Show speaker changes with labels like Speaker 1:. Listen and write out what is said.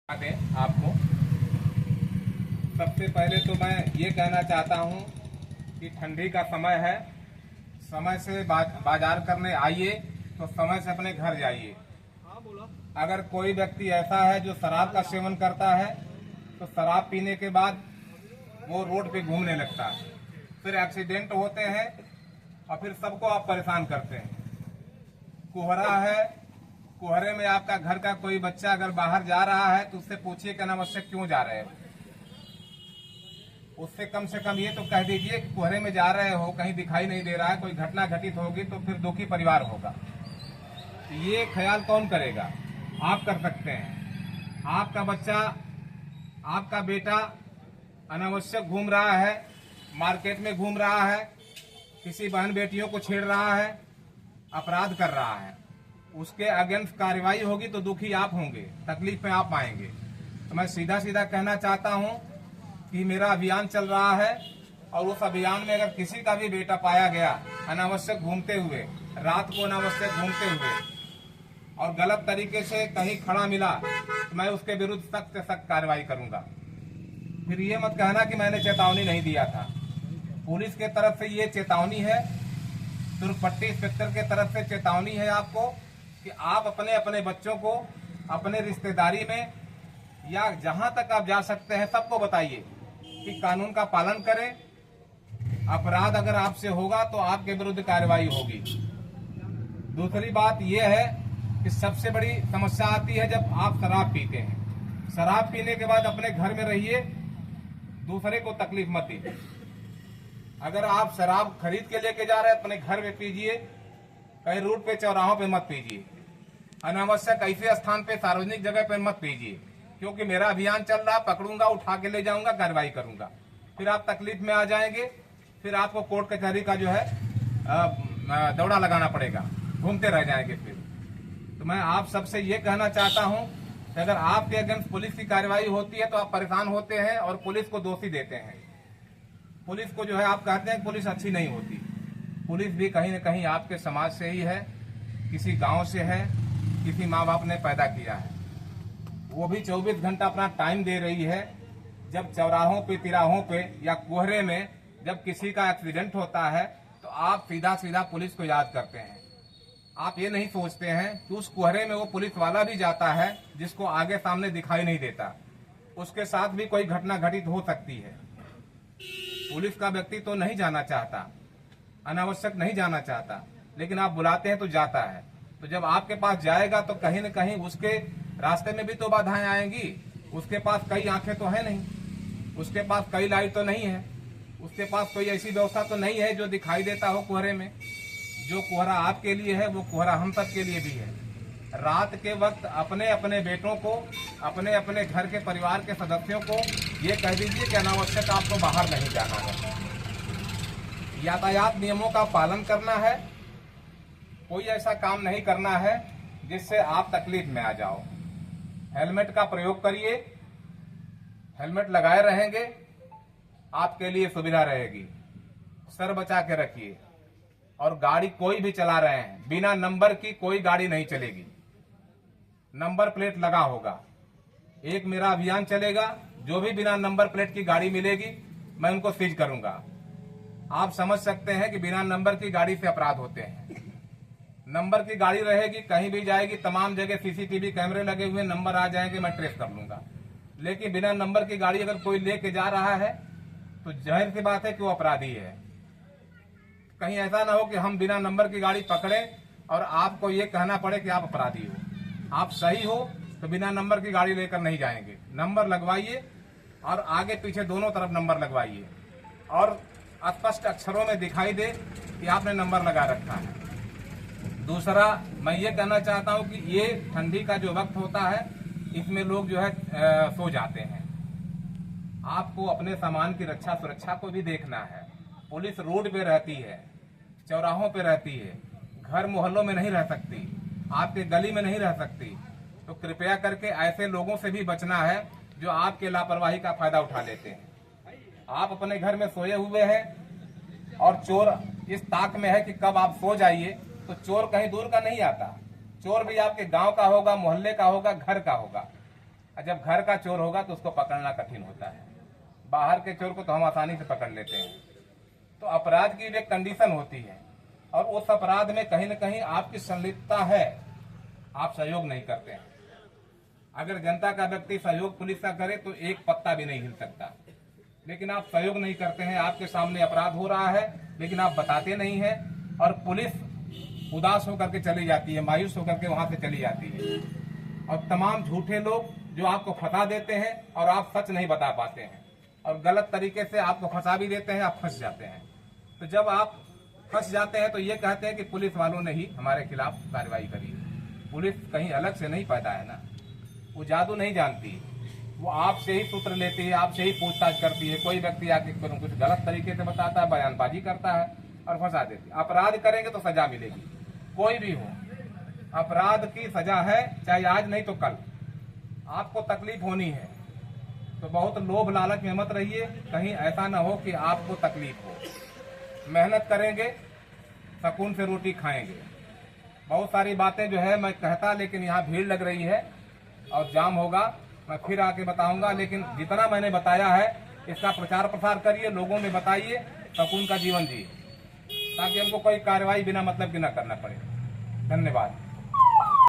Speaker 1: दें आपको। सबसे पहले तो मैं ये कहना चाहता हूँ कि ठंडी का समय है, समय से बाजार करने आइए तो समय से अपने घर जाइए। अगर कोई व्यक्ति ऐसा है जो शराब का सेवन करता है तो शराब पीने के बाद वो रोड पे घूमने लगता है, फिर एक्सीडेंट होते हैं और फिर सबको आप परेशान करते हैं। कोहरा है, कोहरे में आपका घर का कोई बच्चा अगर बाहर जा रहा है तो उससे पूछिए कि अनावश्यक क्यों जा रहे हो। उससे कम से कम ये तो कह दीजिए कि कोहरे में जा रहे हो, कहीं दिखाई नहीं दे रहा है, कोई घटना घटित होगी तो फिर दुखी परिवार होगा। तो ये ख्याल कौन करेगा? आप कर सकते हैं। आपका बच्चा, आपका बेटा अनावश्यक घूम रहा है, मार्केट में घूम रहा है, किसी बहन बेटियों को छेड़ रहा है, अपराध कर रहा है, उसके अगेंस्ट कार्रवाई होगी तो दुखी आप होंगे, तकलीफ में आप आएंगे। तो मैं सीधा सीधा कहना चाहता हूं कि मेरा अभियान चल रहा है और उस अभियान में अगर किसी का भी बेटा पाया गया अनावश्यक घूमते हुए, रात को अनावश्यक घूमते हुए और गलत तरीके से कहीं खड़ा मिला तो मैं उसके विरुद्ध सख्त से सख्त कार्रवाई करूंगा। फिर ये मत कहना कि मैंने चेतावनी नहीं दिया था। पुलिस के तरफ से ये चेतावनी है, दुर्पट्टी इंस्पेक्टर के तरफ से चेतावनी है आपको कि आप अपने अपने बच्चों को अपने रिश्तेदारी में या जहां तक आप जा सकते हैं सबको बताइए कि कानून का पालन करें। अपराध अगर आपसे होगा तो आपके विरुद्ध कार्रवाई होगी। दूसरी बात यह है कि सबसे बड़ी समस्या आती है जब आप शराब पीते हैं। शराब पीने के बाद अपने घर में रहिए, दूसरे को तकलीफ मत दीजिए। अगर आप शराब खरीद के लेके जा रहे हैं अपने घर में पीजिए, कहीं रूट पे चौराहों पे मत पीजिए, अनावश्यक ऐसे स्थान पे सार्वजनिक जगह पे मत पीजिए, क्योंकि मेरा अभियान चल रहा, पकड़ूंगा, उठा के ले जाऊंगा, कार्रवाई करूंगा। फिर आप तकलीफ में आ जाएंगे, फिर आपको कोर्ट कचहरी का जो है दौड़ा लगाना पड़ेगा, घूमते रह जाएंगे फिर। तो मैं आप सबसे ये कहना चाहता हूँ कि अगर आपके अगेंस्ट पुलिस की कार्रवाई होती है तो आप परेशान होते हैं और पुलिस को दोषी देते हैं। पुलिस को जो है आप कहते हैं पुलिस अच्छी नहीं होती। पुलिस भी कहीं न कहीं आपके समाज से ही है, किसी गांव से है, किसी माँ बाप ने पैदा किया है। वो भी 24 घंटा अपना टाइम दे रही है। जब चौराहों पे, तिराहों पे या कोहरे में जब किसी का एक्सीडेंट होता है तो आप सीधा सीधा पुलिस को याद करते हैं। आप ये नहीं सोचते हैं कि उस कोहरे में वो पुलिस वाला भी जाता है जिसको आगे सामने दिखाई नहीं देता, उसके साथ भी कोई घटना घटित हो सकती है। पुलिस का व्यक्ति तो नहीं जाना चाहता, अनावश्यक नहीं जाना चाहता, लेकिन आप बुलाते हैं तो जाता है। तो जब आपके पास जाएगा तो कहीं न कहीं उसके रास्ते में भी तो बाधाएं आएंगी। उसके पास कई आंखें तो है नहीं, उसके पास कई लाइट तो नहीं है, उसके पास कोई ऐसी व्यवस्था तो नहीं है जो दिखाई देता हो कोहरे में। जो कोहरा आपके लिए है वो कोहरा हम सब के लिए भी है। रात के वक्त अपने अपने बेटों को, अपने अपने घर के परिवार के सदस्यों को ये कह दीजिए कि अनावश्यक आपको बाहर नहीं जाना है। यातायात नियमों का पालन करना है, कोई ऐसा काम नहीं करना है जिससे आप तकलीफ में आ जाओ। हेलमेट का प्रयोग करिए, हेलमेट लगाए रहेंगे आपके लिए सुविधा रहेगी। सर बचा के रखिए और गाड़ी कोई भी चला रहे हैं बिना नंबर की कोई गाड़ी नहीं चलेगी। नंबर प्लेट लगा होगा। एक मेरा अभियान चलेगा, जो भी बिना नंबर प्लेट की गाड़ी मिलेगी मैं उनको सीज करूंगा। आप समझ सकते हैं कि बिना नंबर की गाड़ी से अपराध होते हैं। नंबर की गाड़ी रहेगी, कहीं भी जाएगी, तमाम जगह सीसीटीवी कैमरे लगे हुए, नंबर आ जाएंगे, मैं ट्रेस कर लूंगा। लेकिन बिना नंबर की गाड़ी अगर कोई लेके जा रहा है तो जाहिर सी बात है कि वो अपराधी है। कहीं ऐसा ना हो कि हम बिना नंबर की गाड़ी पकड़े और आपको ये कहना पड़े कि आप अपराधी हो। आप सही हो तो बिना नंबर की गाड़ी लेकर नहीं जाएंगे। नंबर लगवाइए और आगे पीछे दोनों तरफ नंबर लगवाइए और स्पष्ट अक्षरों में दिखाई दे कि आपने नंबर लगा रखा है। दूसरा, मैं ये कहना चाहता हूं कि ये ठंडी का जो वक्त होता है इसमें लोग जो है सो जाते हैं। आपको अपने सामान की रक्षा सुरक्षा को भी देखना है। पुलिस रोड पे रहती है, चौराहों पे रहती है, घर मोहल्लों में नहीं रह सकती, आपके गली में नहीं रह सकती। तो कृपया करके ऐसे लोगों से भी बचना है जो आपके लापरवाही का फायदा उठा लेते हैं। आप अपने घर में सोए हुए हैं और चोर इस ताक में है कि कब आप सो जाइए, तो चोर कहीं दूर का नहीं आता। चोर भी आपके गांव का होगा, मोहल्ले का होगा, घर का होगा। और जब घर का चोर होगा तो उसको पकड़ना कठिन होता है। बाहर के चोर को तो हम आसानी से पकड़ लेते हैं। तो अपराध की भी एक कंडीशन होती है, और उस अपराध में कहीं न कहीं आपकी संलिप्तता है, आप सहयोग नहीं करते हैं। अगर जनता का व्यक्ति सहयोग पुलिस का करे तो एक पत्ता भी नहीं हिल सकता, लेकिन आप सहयोग नहीं करते हैं। आपके सामने अपराध हो रहा है लेकिन आप बताते नहीं हैं, और पुलिस उदास होकर के चली जाती है, मायूस होकर के वहां से चली जाती है। और तमाम झूठे लोग जो आपको फंसा देते हैं और आप सच नहीं बता पाते हैं, और गलत तरीके से आपको फंसा भी देते हैं, आप फंस जाते हैं। तो जब आप फंस जाते हैं तो ये कहते हैं कि पुलिस वालों ने ही हमारे खिलाफ कार्रवाई करी। पुलिस कहीं अलग से नहीं पैदा है ना, वो जादू नहीं जानती, वो आपसे ही सूत्र लेती है, आपसे ही पूछताछ करती है। कोई व्यक्ति आके कुछ गलत तरीके से बताता है, बयानबाजी करता है और फंसा देती है। अपराध करेंगे तो सजा मिलेगी, कोई भी हो। अपराध की सजा है, चाहे आज नहीं तो कल आपको तकलीफ होनी है। तो बहुत लोभ लालच में मत रहिए, कहीं ऐसा ना हो कि आपको तकलीफ हो। मेहनत करेंगे, सुकून से रोटी खाएंगे। बहुत सारी बातें जो है मैं कहता, लेकिन यहाँ भीड़ लग रही है और जाम होगा, मैं फिर आके बताऊंगा। लेकिन जितना मैंने बताया है इसका प्रचार प्रसार करिए, लोगों में बताइए, सुकून का जीवन जिए, ताकि हमको कोई कार्रवाई बिना मतलब की न करना पड़े। धन्यवाद।